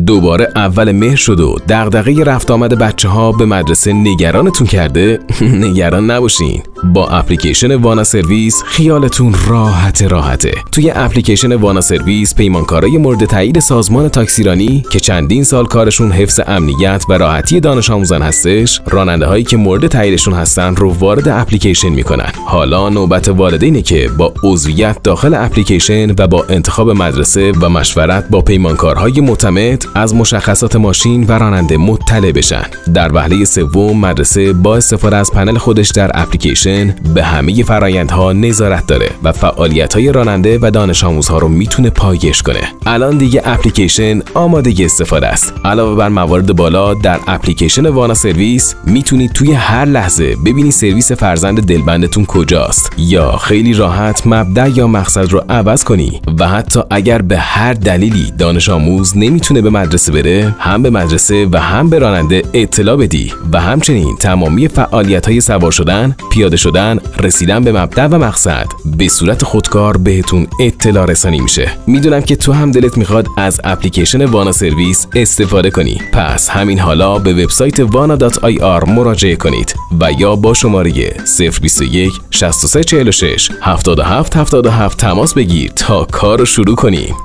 دوباره اول مهر شد و دغدغه رفت آمد بچه‌ها به مدرسه نگرانتون کرده؟ نگران نباشین. با اپلیکیشن وانا سرویس خیالتون راحته. توی اپلیکیشن وانا سرویس پیمانکارای مورد تایید سازمان تاکسیرانی که چندین سال کارشون حفظ امنیت و راحتی دانش آموزان هستش، راننده هایی که مورد تاییدشون هستن رو وارد اپلیکیشن میکنن. حالا نوبت والدینه که با عضویت داخل اپلیکیشن و با انتخاب مدرسه و مشورت با پیمانکارهای معتمد از مشخصات ماشین و راننده مطلع بشن. در وهله سوم مدرسه با استفاده از پنل خودش در اپلیکیشن به همه فرآیندها نظارت داره و فعالیت‌های راننده و دانش آموزها رو میتونه پایش کنه. الان دیگه اپلیکیشن آماده استفاده است. علاوه بر موارد بالا، در اپلیکیشن وانا سرویس میتونید توی هر لحظه ببینید سرویس فرزند دلبندتون کجاست یا خیلی راحت مبدا یا مقصد رو عوض کنی و حتی اگر به هر دلیلی دانش آموز نمیتونه به مدرسه بره، هم به مدرسه و هم به راننده اطلاع بدی و همچنین تمامی فعالیت‌های سوار شدن، پیاده شدن، رسیدن به مبدا و مقصد به صورت خودکار بهتون اطلاع رسانی میشه. میدونم که تو هم دلت میخواد از اپلیکیشن وانا سرویس استفاده کنی. پس همین حالا به وبسایت vana.ir مراجعه کنید و یا با شماره 021 6346 7777 تماس بگیر تا کار رو شروع کنیم.